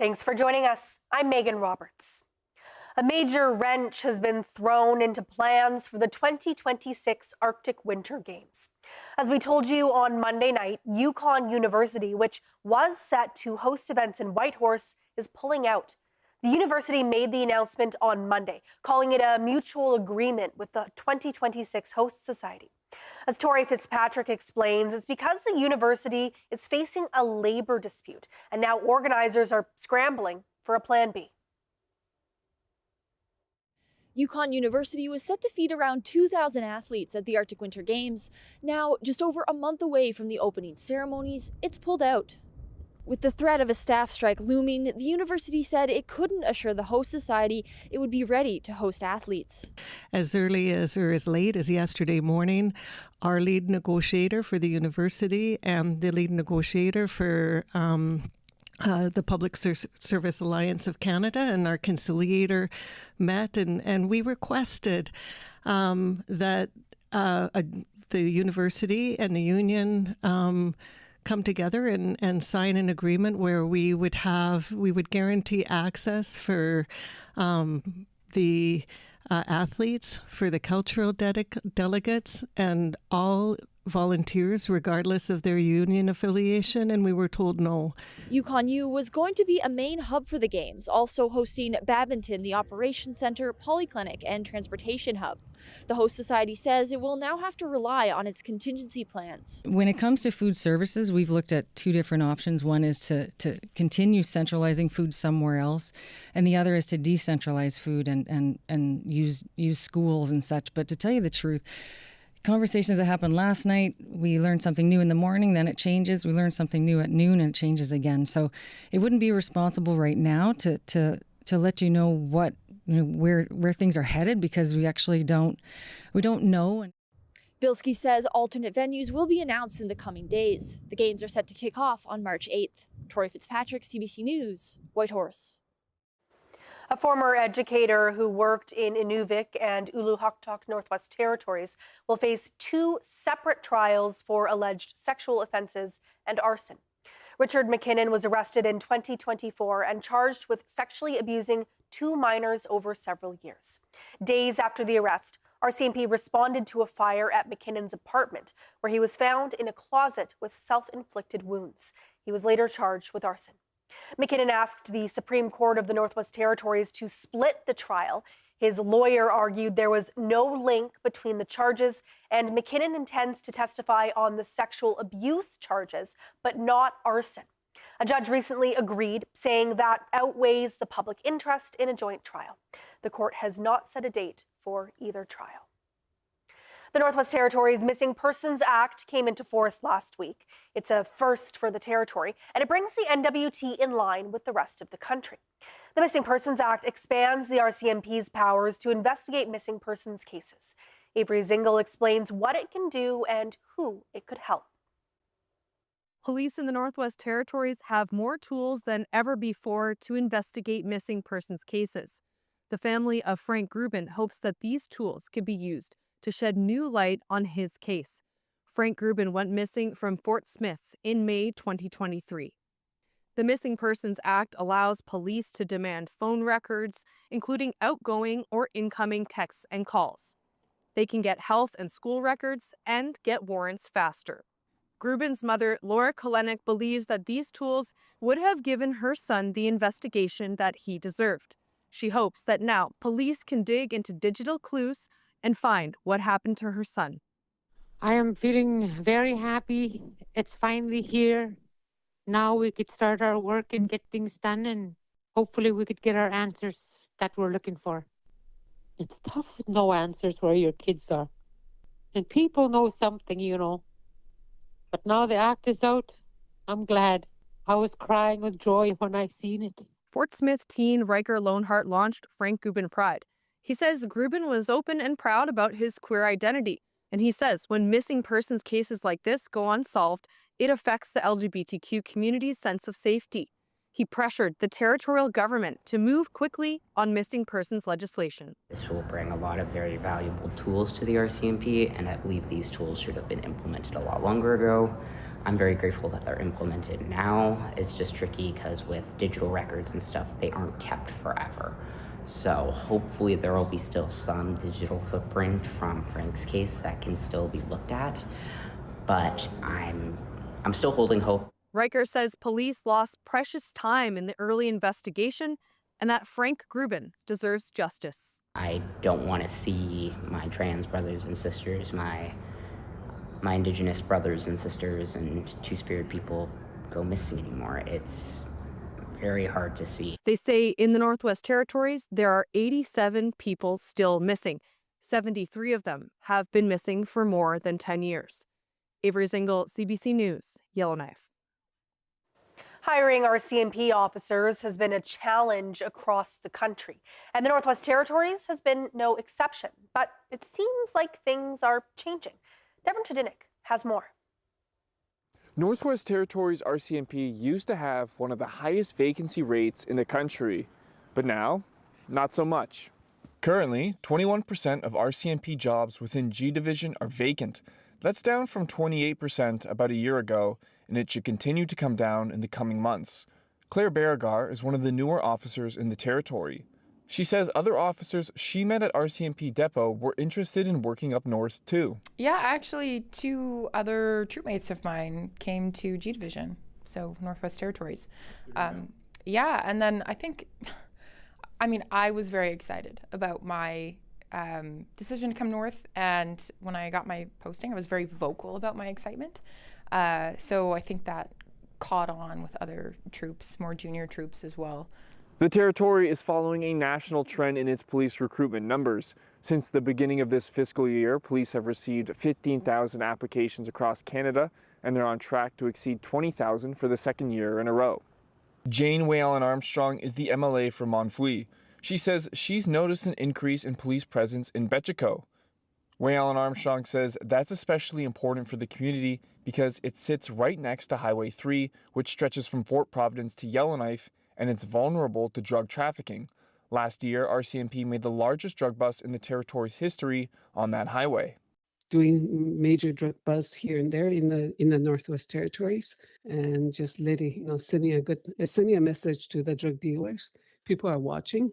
Thanks for joining us. I'm Megan Roberts. A major wrench has been thrown into plans for the 2026 Arctic Winter Games. As we told you on Monday night, Yukon University, which was set to host events in Whitehorse, is pulling out. The university made the announcement on Monday, calling it a mutual agreement with the 2026 host society. As Tori Fitzpatrick explains, it's because the university is facing a labor dispute, and now organizers are scrambling for a plan B. Yukon University was set to feed around 2,000 athletes at the Arctic Winter Games. Now, just over a month away from the opening ceremonies, it's pulled out. With the threat of a staff strike looming, the university said it couldn't assure the host society it would be ready to host athletes. As early as or as late as yesterday morning, our lead negotiator for the university and the lead negotiator for the Public Service Alliance of Canada and our conciliator met, and we requested that the university and the union come together and sign an agreement where we would guarantee access for the athletes, for the cultural delegates, and all volunteers, regardless of their union affiliation, and we were told no. Yukon U was going to be a main hub for the Games, also hosting badminton, the Operations Center, Polyclinic, and Transportation Hub. The host society says it will now have to rely on its contingency plans. When it comes to food services, we've looked at two different options. One is to continue centralizing food somewhere else, and the other is to decentralize food and use schools and such. But to tell you the truth, conversations that happened last night, we learned something new in the morning, then it changes. We learn something new at noon and it changes again. So it wouldn't be responsible right now to let you know what where things are headed, because we actually don't know. Bilski says alternate venues will be announced in the coming days. The Games are set to kick off on March 8th. Tori Fitzpatrick, CBC News, Whitehorse. A former educator who worked in Inuvik and Uluhaktok Northwest Territories will face two separate trials for alleged sexual offenses and arson. Richard McKinnon was arrested in 2024 and charged with sexually abusing two minors over several years. Days after the arrest, RCMP responded to a fire at McKinnon's apartment, where he was found in a closet with self-inflicted wounds. He was later charged with arson. McKinnon asked the Supreme Court of the Northwest Territories to split the trial. His lawyer argued there was no link between the charges, and McKinnon intends to testify on the sexual abuse charges, but not arson. A judge recently agreed, saying that outweighs the public interest in a joint trial. The court has not set a date for either trial. The Northwest Territories Missing Persons Act came into force last week. It's a first for the territory, and it brings the NWT in line with the rest of the country. The Missing Persons Act expands the RCMP's powers to investigate missing persons cases. Avery Zingle explains what it can do and who it could help. Police in the Northwest Territories have more tools than ever before to investigate missing persons cases. The family of Frank Grubin hopes that these tools could be used to shed new light on his case. Frank Grubin went missing from Fort Smith in May 2023. The Missing Persons Act allows police to demand phone records, including outgoing or incoming texts and calls. They can get health and school records and get warrants faster. Grubin's mother, Laura Kolenik, believes that these tools would have given her son the investigation that he deserved. She hopes that now police can dig into digital clues and find what happened to her son. I am feeling very happy. It's finally here. Now we could start our work and get things done, and hopefully we could get our answers that we're looking for. It's tough with no answers where your kids are. And people know something, But now the act is out. I'm glad. I was crying with joy when I seen it. Fort Smith teen Riker Lonehart launched Frank Grubin Pride. He says Grubin was open and proud about his queer identity. And he says when missing persons cases like this go unsolved, it affects the LGBTQ community's sense of safety. He pressured the territorial government to move quickly on missing persons legislation. This will bring a lot of very valuable tools to the RCMP, and I believe these tools should have been implemented a lot longer ago. I'm very grateful that they're implemented now. It's just tricky because with digital records and stuff, they aren't kept forever. So hopefully there will be still some digital footprint from Frank's case that can still be looked at, but I'm still holding hope. Riker says police lost precious time in the early investigation and that Frank Gruben deserves justice. I don't want to see my trans brothers and sisters, my Indigenous brothers and sisters and Two-Spirit people go missing anymore. It's very hard to see. They say in the Northwest Territories, there are 87 people still missing. 73 of them have been missing for more than 10 years. Avery Zingle, CBC News, Yellowknife. Hiring RCMP officers has been a challenge across the country, and the Northwest Territories has been no exception. But it seems like things are changing. Devin Tredinik has more. Northwest Territories RCMP used to have one of the highest vacancy rates in the country, but now, not so much. Currently, 21% of RCMP jobs within G Division are vacant. That's down from 28% about a year ago, and it should continue to come down in the coming months. Claire Beauregard is one of the newer officers in the territory. She says other officers she met at RCMP Depot were interested in working up north too. Yeah, actually 2 other troopmates of mine came to G Division, so Northwest Territories. Yeah, and then I was very excited about my decision to come north, and when I got my posting, I was very vocal about my excitement. So I think that caught on with other troops, more junior troops as well. The territory is following a national trend in its police recruitment numbers. Since the beginning of this fiscal year, police have received 15,000 applications across Canada, and they're on track to exceed 20,000 for the second year in a row. Jane Whalen Armstrong is the MLA for Monfouille. She says she's noticed an increase in police presence in Betchico. Whalen Armstrong says that's especially important for the community because it sits right next to Highway 3, which stretches from Fort Providence to Yellowknife, and it's vulnerable to drug trafficking. Last year, RCMP made the largest drug bust in the territory's history on that highway. Doing major drug busts here and there in the Northwest Territories, and just letting sending a message to the drug dealers. People are watching.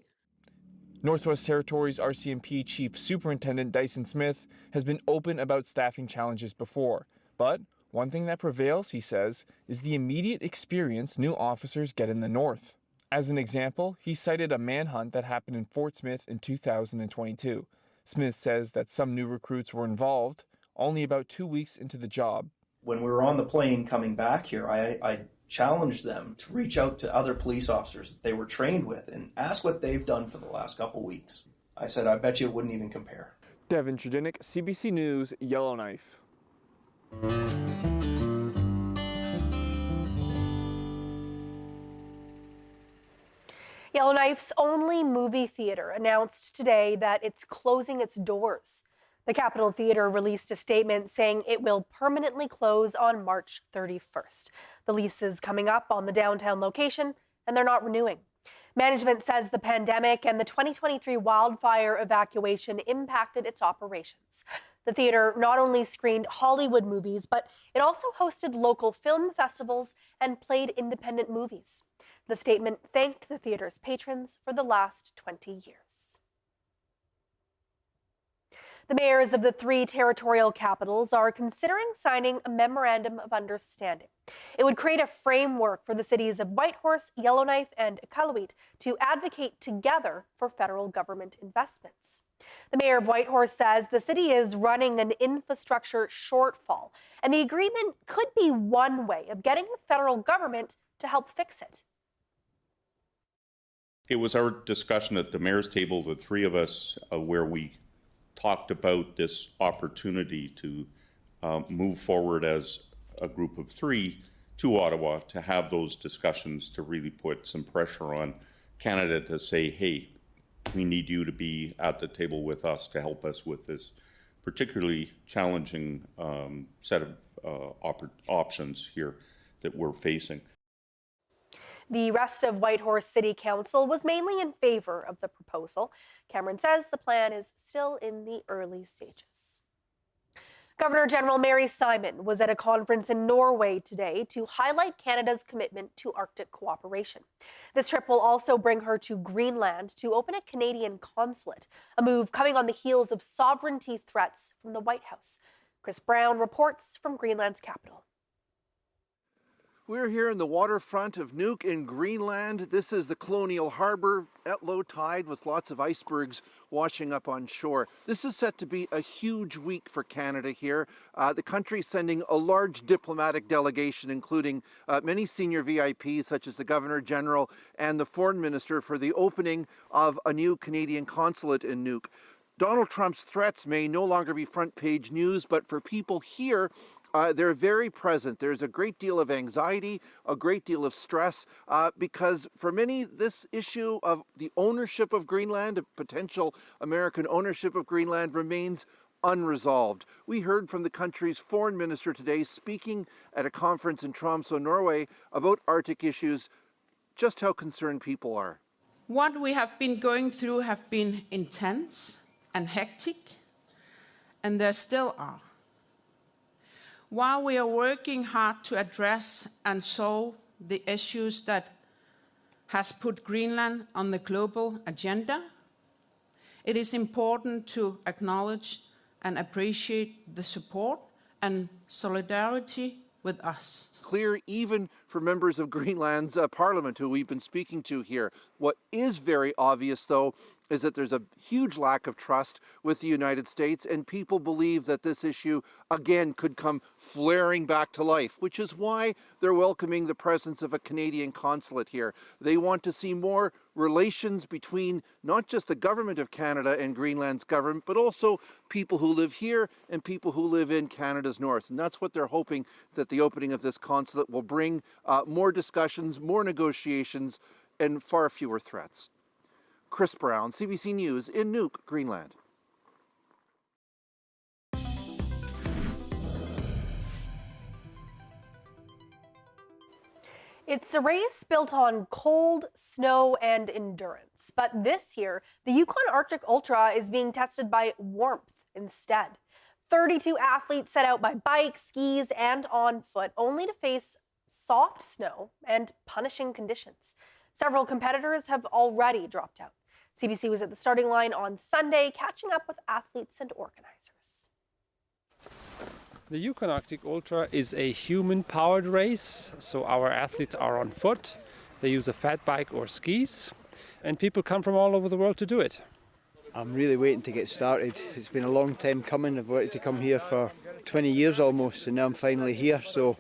Northwest Territories RCMP Chief Superintendent Dyson Smith has been open about staffing challenges before, but one thing that prevails, he says, is the immediate experience new officers get in the North. As an example, he cited a manhunt that happened in Fort Smith in 2022. Smith says that some new recruits were involved only about 2 weeks into the job. When we were on the plane coming back here, I challenged them to reach out to other police officers that they were trained with and ask what they've done for the last couple weeks. I said, I bet you it wouldn't even compare. Devin Tredinik, CBC News, Yellowknife. Yellowknife's only movie theater announced today that it's closing its doors. The Capitol Theater released a statement saying it will permanently close on March 31st. The lease is coming up on the downtown location, and they're not renewing. Management says the pandemic and the 2023 wildfire evacuation impacted its operations. The theater not only screened Hollywood movies, but it also hosted local film festivals and played independent movies. The statement thanked the theater's patrons for the last 20 years. The mayors of the 3 territorial capitals are considering signing a memorandum of understanding. It would create a framework for the cities of Whitehorse, Yellowknife, and Iqaluit to advocate together for federal government investments. The mayor of Whitehorse says the city is running an infrastructure shortfall, and the agreement could be one way of getting the federal government to help fix it. It was our discussion at the mayor's table, the 3 of us, where we talked about this opportunity to move forward as a group of 3 to Ottawa to have those discussions, to really put some pressure on Canada to say, hey, we need you to be at the table with us to help us with this particularly challenging set of options here that we're facing. The rest of Whitehorse City Council was mainly in favor of the proposal. Cameron says the plan is still in the early stages. Governor General Mary Simon was at a conference in Norway today to highlight Canada's commitment to Arctic cooperation. This trip will also bring her to Greenland to open a Canadian consulate, a move coming on the heels of sovereignty threats from the White House. Chris Brown reports from Greenland's capital. We're here in the waterfront of Nuuk in Greenland. This is the colonial harbor at low tide with lots of icebergs washing up on shore. This is set to be a huge week for Canada here. The country sending a large diplomatic delegation, including many senior VIPs such as the Governor General and the Foreign Minister, for the opening of a new Canadian consulate in Nuuk. Donald Trump's threats may no longer be front page news, but for people here, they're very present. There's a great deal of anxiety, a great deal of stress, because for many, this issue of the ownership of Greenland, potential American ownership of Greenland, remains unresolved. We heard from the country's foreign minister today speaking at a conference in Tromsø, Norway, about Arctic issues, just how concerned people are. What we have been going through have been intense and hectic, and there still are. While we are working hard to address and solve the issues that has put Greenland on the global agenda, it is important to acknowledge and appreciate the support and solidarity with us. Clear even for members of Greenland's parliament who we've been speaking to here. What is very obvious, though, is that there's a huge lack of trust with the United States, and people believe that this issue, again, could come flaring back to life, which is why they're welcoming the presence of a Canadian consulate here. They want to see more relations between not just the government of Canada and Greenland's government, but also people who live here and people who live in Canada's north. And that's what they're hoping, that the opening of this consulate will bring more discussions, more negotiations, and far fewer threats. Chris Brown, CBC News in Nuuk, Greenland. It's a race built on cold, snow, and endurance. But this year, the Yukon Arctic Ultra is being tested by warmth instead. 32 athletes set out by bike, skis, and on foot, only to face soft snow and punishing conditions. Several competitors have already dropped out. CBC was at the starting line on Sunday, catching up with athletes and organizers. The Yukon Arctic Ultra is a human-powered race, so our athletes are on foot. They use a fat bike or skis, and people come from all over the world to do it. I'm really waiting to get started. It's been a long time coming. I've wanted to come here for 20 years almost, and now I'm finally here, so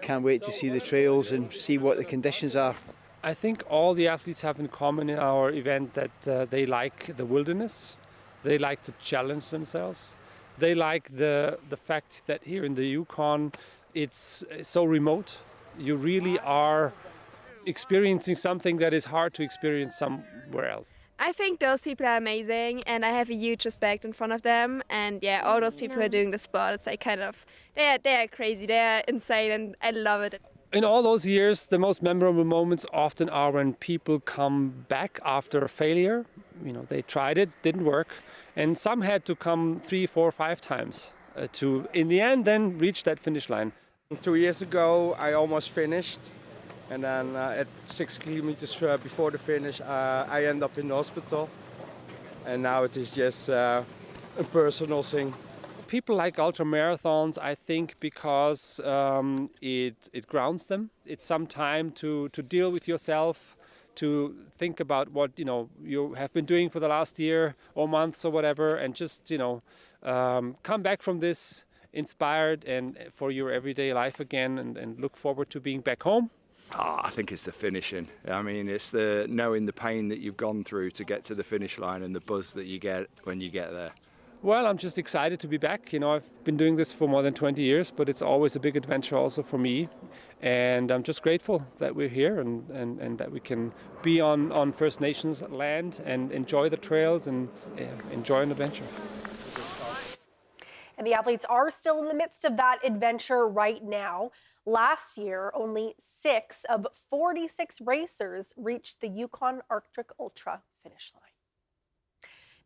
can't wait to see the trails and see what the conditions are. I think all the athletes have in common in our event that they like the wilderness, they like to challenge themselves, they like the fact that here in the Yukon it's so remote. You really are experiencing something that is hard to experience somewhere else. I think those people are amazing, and I have a huge respect in front of them. And yeah, all those people who are doing the sport, it's like kind of, they are crazy, they are insane, and I love it. In all those years, the most memorable moments often are when people come back after a failure. You know, they tried it, didn't work, and some had to come 3, 4, 5 times to, in the end, then reach that finish line. 2 years ago, I almost finished, and then at 6 kilometers before the finish, I end up in the hospital, and now it is just a personal thing. People like ultra marathons, I think, because it grounds them. It's some time to deal with yourself, to think about what you have been doing for the last year or months or whatever, and just come back from this inspired and for your everyday life again, and look forward to being back home. I think it's the finishing. I mean, it's the knowing the pain that you've gone through to get to the finish line and the buzz that you get when you get there. Well, I'm just excited to be back. I've been doing this for more than 20 years, but it's always a big adventure also for me. And I'm just grateful that we're here and that we can be on First Nations land and enjoy the trails and enjoy an adventure. And the athletes are still in the midst of that adventure right now. Last year, only 6 of 46 racers reached the Yukon Arctic Ultra finish line.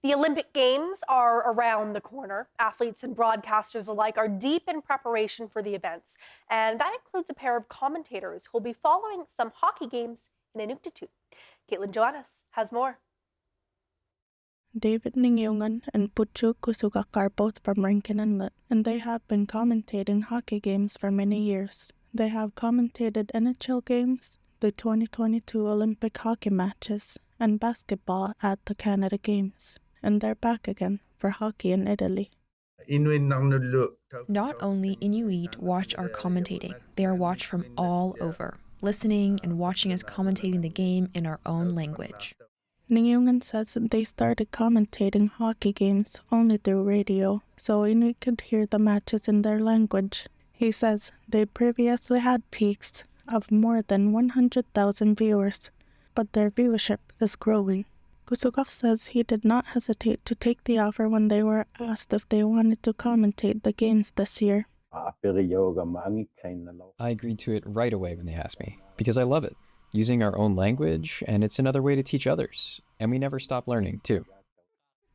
The Olympic Games are around the corner. Athletes and broadcasters alike are deep in preparation for the events, and that includes a pair of commentators who will be following some hockey games in Inuktitut. Caitlin Joannis has more. David Ningyungan and Puchuk Kusugak are both from Rankin Inlet, and they have been commentating hockey games for many years. They have commentated NHL games, the 2022 Olympic hockey matches, and basketball at the Canada Games. And they're back again for hockey in Italy. Not only Inuit watch our commentating, they are watched from all over, listening and watching us commentating the game in our own language. Ningyungan says that they started commentating hockey games only through radio, so Inuit could hear the matches in their language. He says they previously had peaks of more than 100,000 viewers, but their viewership is growing. Kusukov says he did not hesitate to take the offer when they were asked if they wanted to commentate the games this year. I agreed to it right away when they asked me, because I love it. Using our own language, and it's another way to teach others, and we never stop learning, too.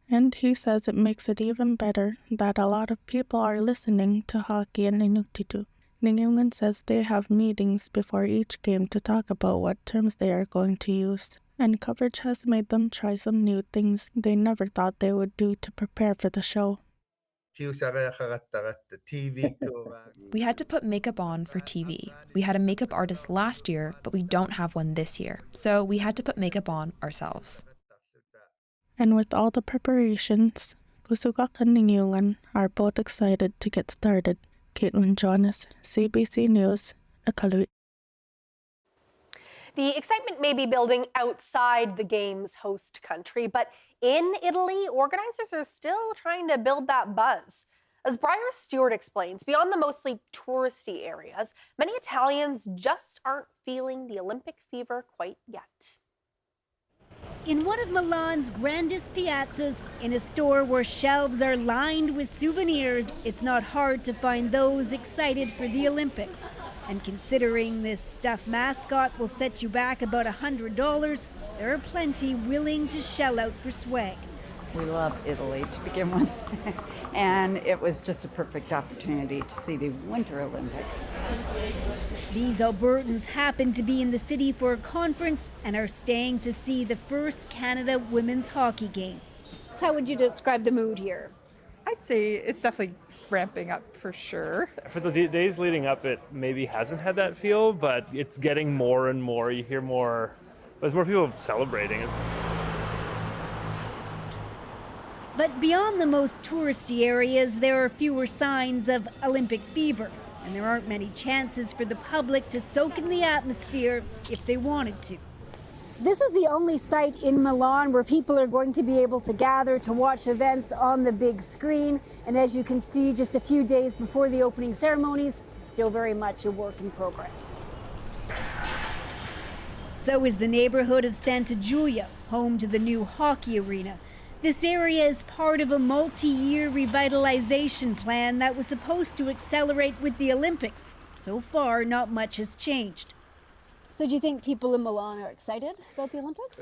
And he says it makes it even better that a lot of people are listening to hockey in Inuktitut. Ningyungan says they have meetings before each game to talk about what terms they are going to use, and coverage has made them try some new things they never thought they would do to prepare for the show. We had to put makeup on for TV. We had a makeup artist last year, but we don't have one this year, so we had to put makeup on ourselves. And with all the preparations, Kusugak and Ningyungan are both excited to get started. Caitlin Jonas, CBC News, Iqaluit. The excitement may be building outside the game's host country, but in Italy, organizers are still trying to build that buzz. As Briar Stewart explains, beyond the mostly touristy areas, many Italians just aren't feeling the Olympic fever quite yet. In one of Milan's grandest piazzas, in a store where shelves are lined with souvenirs, it's not hard to find those excited for the Olympics. And considering this stuffed mascot will set you back about $100, there are plenty willing to shell out for swag. We love Italy to begin with, and it was just a perfect opportunity to see the Winter Olympics. These Albertans happen to be in the city for a conference and are staying to see the first Canada women's hockey game. So how would you describe the mood here? I'd say it's definitely ramping up for sure. For the days leading up, it maybe hasn't had that feel, but it's getting more and more. You hear more, there's more people celebrating it. But beyond the most touristy areas, there are fewer signs of Olympic fever, and there aren't many chances for the public to soak in the atmosphere if they wanted to. This is the only site in Milan where people are going to be able to gather to watch events on the big screen. And as you can see, just a few days before the opening ceremonies, still very much a work in progress. So is the neighborhood of Santa Giulia, home to the new hockey arena. This area is part of a multi-year revitalization plan that was supposed to accelerate with the Olympics. So far, not much has changed. So do you think people in Milan are excited about the Olympics?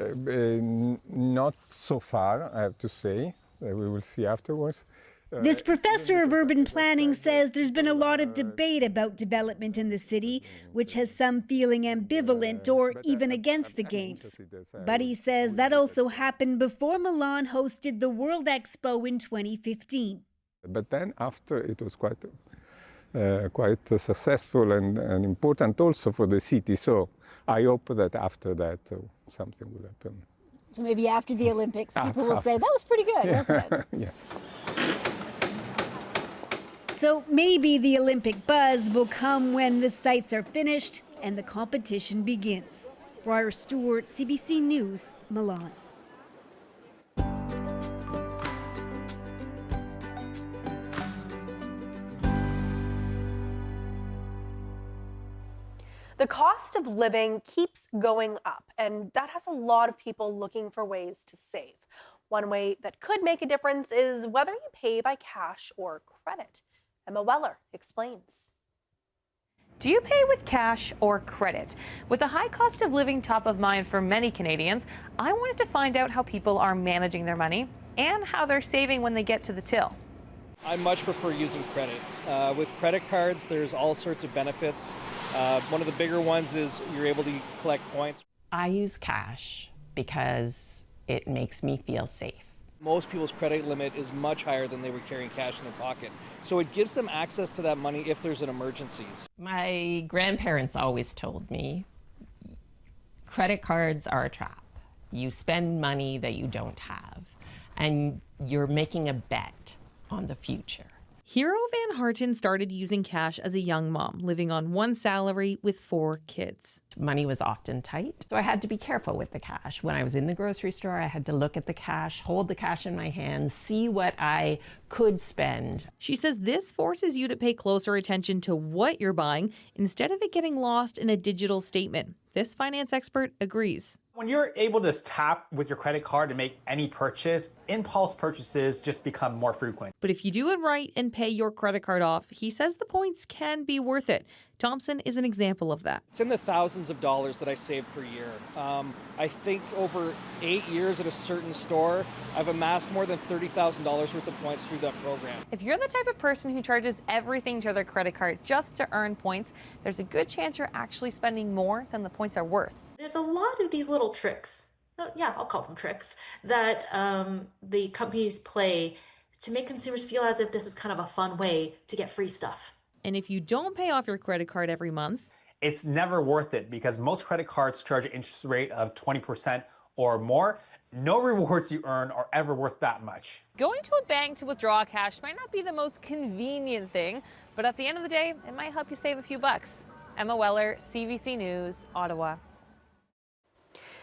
Not so far, I have to say. We will see afterwards. This professor of urban planning says there's been a lot of debate about development in the city, which has some feeling ambivalent or even against the Games. But he says that also happened before Milan hosted the World Expo in 2015. But then after, it was quite successful and important also for the city. So I hope that after that something will happen. So maybe after the Olympics, people will say, that was pretty good, wasn't it? Yes. So maybe the Olympic buzz will come when the sites are finished and the competition begins. Briar Stewart, CBC News, Milan. The cost of living keeps going up, and that has a lot of people looking for ways to save. One way that could make a difference is whether you pay by cash or credit. Emma Weller explains. Do you pay with cash or credit? With the high cost of living top of mind for many Canadians, I wanted to find out how people are managing their money and how they're saving when they get to the till. I much prefer using credit. With credit cards, there's all sorts of benefits. One of the bigger ones is you're able to collect points. I use cash because it makes me feel safe. Most people's credit limit is much higher than they would carry cash in their pocket. So it gives them access to that money if there's an emergency. My grandparents always told me, credit cards are a trap. You spend money that you don't have, and you're making a bet on the future. Hero Van Harten started using cash as a young mom, living on one salary with 4 kids. Money was often tight, so I had to be careful with the cash. When I was in the grocery store, I had to look at the cash, hold the cash in my hands, see what I could spend. She says this forces you to pay closer attention to what you're buying instead of it getting lost in a digital statement. This finance expert agrees. When you're able to tap with your credit card to make any purchase, impulse purchases just become more frequent. But if you do it right and pay your credit card off, he says the points can be worth it. Thompson is an example of that. It's in the thousands of dollars that I save per year. I think over 8 years at a certain store, I've amassed more than $30,000 worth of points through that program. If you're the type of person who charges everything to their credit card just to earn points, there's a good chance you're actually spending more than the points are worth. There's a lot of these little tricks, I'll call them tricks, that the companies play to make consumers feel as if this is kind of a fun way to get free stuff. And if you don't pay off your credit card every month, It's never worth it because most credit cards charge an interest rate of 20% or more. No rewards you earn are ever worth that much. Going to a bank to withdraw cash might not be the most convenient thing, but at the end of the day, it might help you save a few bucks. Emma Weller, CBC News, Ottawa.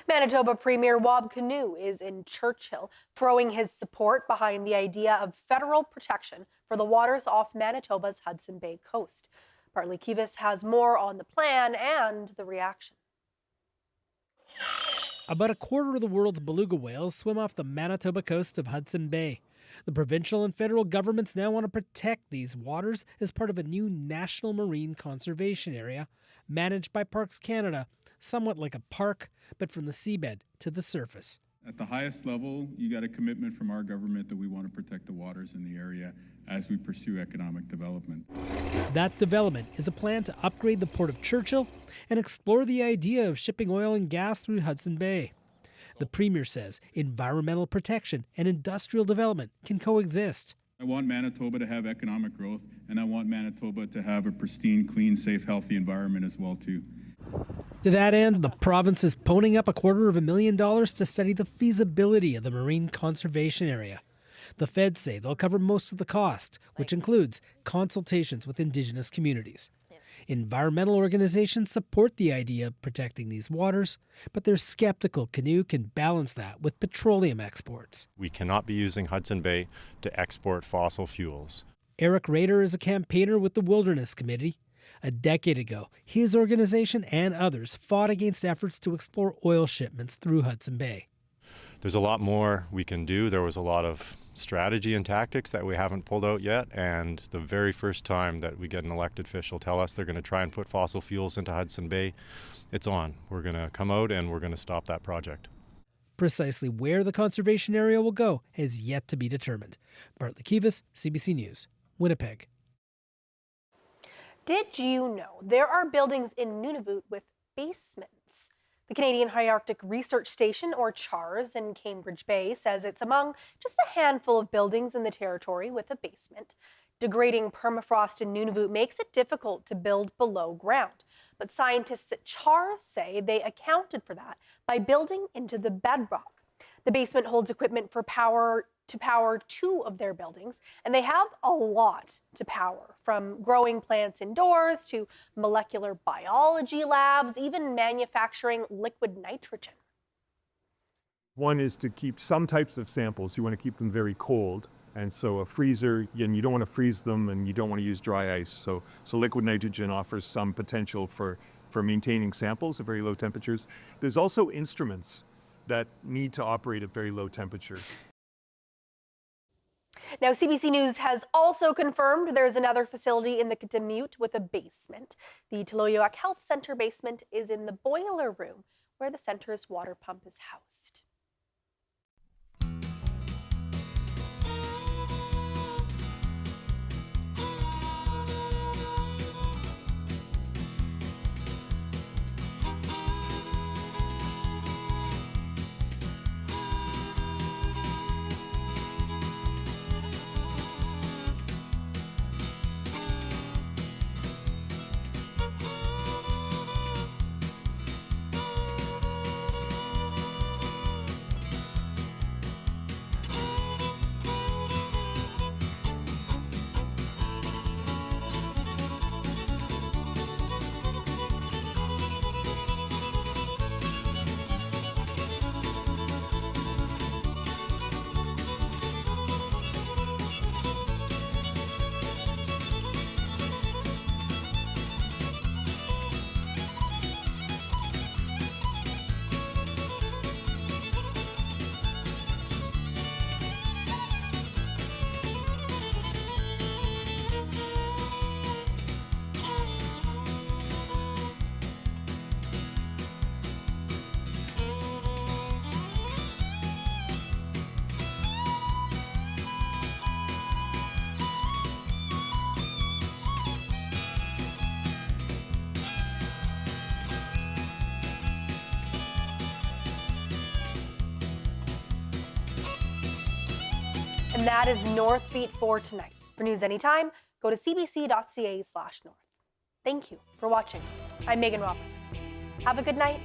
Manitoba Premier Wab Kinew is in Churchill, throwing his support behind the idea of federal protection for the waters off Manitoba's Hudson Bay coast. Bartley Kivas has more on the plan and the reaction. About a quarter of the world's beluga whales swim off the Manitoba coast of Hudson Bay. The provincial and federal governments now want to protect these waters as part of a new national marine conservation area managed by Parks Canada, somewhat like a park, but from the seabed to the surface. At the highest level, you got a commitment from our government that we want to protect the waters in the area as we pursue economic development. That development is a plan to upgrade the Port of Churchill and explore the idea of shipping oil and gas through Hudson Bay. The Premier says environmental protection and industrial development can coexist. I want Manitoba to have economic growth, and I want Manitoba to have a pristine, clean, safe, healthy environment as well, too. To that end, the province is ponying up $250,000 to study the feasibility of the marine conservation area. The feds say they'll cover most of the cost, which includes consultations with Indigenous communities. Environmental organizations support the idea of protecting these waters, but they're skeptical Kinew can balance that with petroleum exports. We cannot be using Hudson Bay to export fossil fuels. Eric Rader is a campaigner with the Wilderness Committee. A decade ago, his organization and others fought against efforts to explore oil shipments through Hudson Bay. There's a lot more we can do. There was a lot of strategy and tactics that we haven't pulled out yet, and the very first time that we get an elected official tell us they're going to try and put fossil fuels into Hudson Bay, it's on. We're going to come out and we're going to stop that project. Precisely where the conservation area will go has yet to be determined. Bartley Kivas, CBC News, Winnipeg. Did you know there are buildings in Nunavut with basements? The Canadian High Arctic Research Station, or CHARS, in Cambridge Bay says it's among just a handful of buildings in the territory with a basement. Degrading permafrost in Nunavut makes it difficult to build below ground. But scientists at CHARS say they accounted for that by building into the bedrock. The basement holds equipment to power 2 of their buildings, and they have a lot to power, from growing plants indoors to molecular biology labs, even manufacturing liquid nitrogen. One is to keep some types of samples, you want to keep them very cold, and so a freezer, and you don't want to freeze them, and you don't want to use dry ice, so liquid nitrogen offers some potential for maintaining samples at very low temperatures. There's also instruments that need to operate at very low temperature. Now, CBC News has also confirmed there's another facility in the Kitimute with a basement. The Taloyoak Health Center basement is in the boiler room where the center's water pump is housed. And that is Northbeat for tonight. For news anytime, go to cbc.ca/north. Thank you for watching. I'm Megan Roberts. Have a good night.